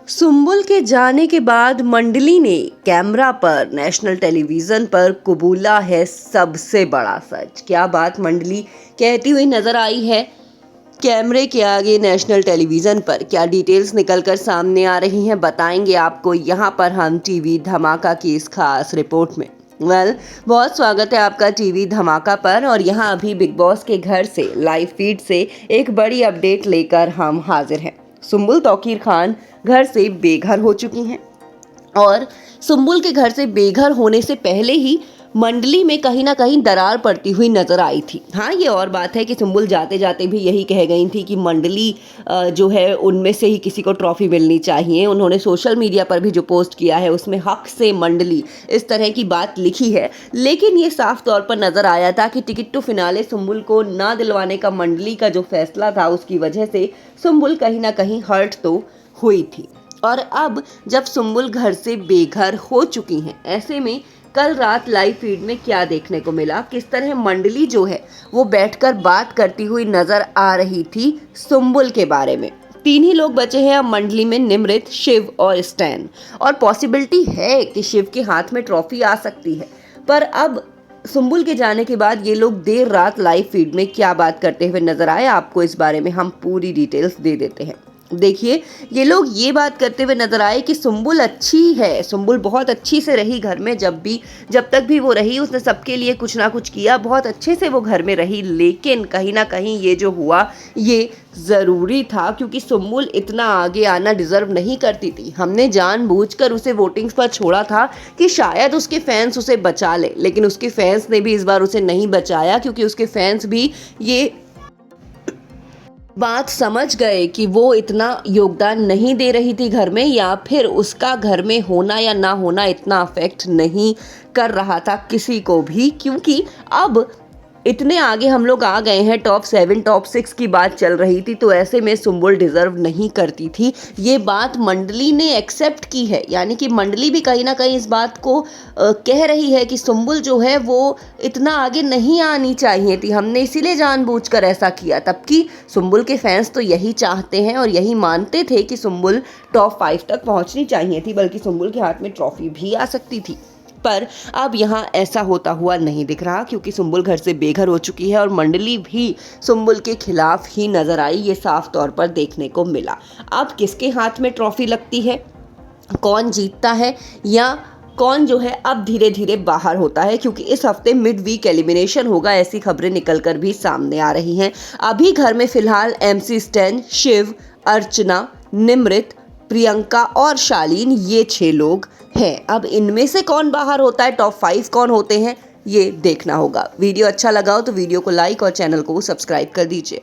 सुंबुल के जाने के बाद मंडली ने कैमरा पर नेशनल टेलीविजन पर कबूला है सबसे बड़ा सच। क्या बात मंडली कहती हुई नजर आई है कैमरे के आगे नेशनल टेलीविजन पर? क्या डिटेल्स निकलकर सामने आ रही हैं, बताएंगे आपको यहाँ पर हम टीवी धमाका की इस खास रिपोर्ट में। बहुत स्वागत है आपका टीवी धमाका पर। और यहाँ अभी बिग बॉस के घर से लाइव फीड से एक बड़ी अपडेट लेकर हम हाजिर हैं। सुंबुल तौकीर खान घर से बेघर हो चुकी हैं और सुंबुल के घर से बेघर होने से पहले ही मंडली में कहीं ना कहीं दरार पड़ती हुई नजर आई थी। हाँ, ये और बात है कि सुंबुल जाते जाते भी यही कह गई थी कि मंडली जो है उनमें से ही किसी को ट्रॉफी मिलनी चाहिए। उन्होंने सोशल मीडिया पर भी जो पोस्ट किया है उसमें हक से मंडली इस तरह की बात लिखी है। लेकिन ये साफ तौर पर नजर आया था कि टिकट टू फिनाले सुंबुल को ना दिलवाने का मंडली का जो फैसला था उसकी वजह से सुंबुल कहीं ना कहीं हर्ट तो हुई थी। और अब जब सुंबुल घर से बेघर हो चुकी हैं, ऐसे में कल रात लाइव फीड में क्या देखने को मिला, किस तरह मंडली जो है वो बैठकर बात करती हुई नजर आ रही थी सुंबुल के बारे में। 3 ही लोग बचे हैं अब मंडली में, निमृत, शिव और स्टैन। और पॉसिबिलिटी है कि शिव के हाथ में ट्रॉफी आ सकती है। पर अब सुंबुल के जाने के बाद ये लोग देर रात लाइव फीड में क्या बात करते हुए नजर आए, आपको इस बारे में हम पूरी डिटेल्स दे देते हैं। देखिए, ये लोग ये बात करते हुए नजर आए कि सुंबुल अच्छी है, सुंबुल बहुत अच्छी से रही घर में। जब तक भी वो रही उसने सबके लिए कुछ ना कुछ किया, बहुत अच्छे से वो घर में रही। लेकिन कहीं ना कहीं ये जो हुआ ये ज़रूरी था, क्योंकि सुंबुल इतना आगे आना डिज़र्व नहीं करती थी। हमने जानबूझकर उसे वोटिंग्स पर छोड़ा था कि शायद उसके फैंस उसे बचा ले, लेकिन उसके फैंस ने भी इस बार उसे नहीं बचाया, क्योंकि उसके फैंस भी ये बात समझ गए कि वो इतना योगदान नहीं दे रही थी घर में, या फिर उसका घर में होना या ना होना इतना अफेक्ट नहीं कर रहा था किसी को भी, क्योंकि अब इतने आगे हम लोग आ गए हैं। टॉप 7 टॉप 6 की बात चल रही थी, तो ऐसे में सुंबुल डिजर्व नहीं करती थी। ये बात मंडली ने एक्सेप्ट की है, यानी कि मंडली भी कहीं ना कहीं इस बात को कह रही है कि सुंबुल जो है वो इतना आगे नहीं आनी चाहिए थी, हमने इसीलिए जानबूझकर ऐसा किया। तबकि सुंबुल के फैंस तो यही चाहते हैं और यही मानते थे कि सुंबुल टॉप 5 तक पहुंचनी चाहिए थी, बल्कि सुंबुल के हाथ में ट्रॉफी भी आ सकती थी। पर अब यहाँ ऐसा होता हुआ नहीं दिख रहा, क्योंकि सुंबुल घर से बेघर हो चुकी है और मंडली भी सुंबुल के खिलाफ ही नजर आई, ये साफ तौर पर देखने को मिला। अब किसके हाथ में ट्रॉफी लगती है, कौन जीतता है, या कौन जो है अब धीरे धीरे बाहर होता है, क्योंकि इस हफ्ते मिड वीक एलिमिनेशन होगा, ऐसी खबरें निकलकर भी सामने आ रही हैं। अभी घर में फिलहाल MC स्टैन, शिव, अर्चना, निमृत, प्रियंका और शालीन, ये 6 लोग हैं। अब इनमें से कौन बाहर होता है, टॉप 5 कौन होते हैं, ये देखना होगा। वीडियो अच्छा लगा हो तो वीडियो को लाइक और चैनल को सब्सक्राइब कर दीजिए।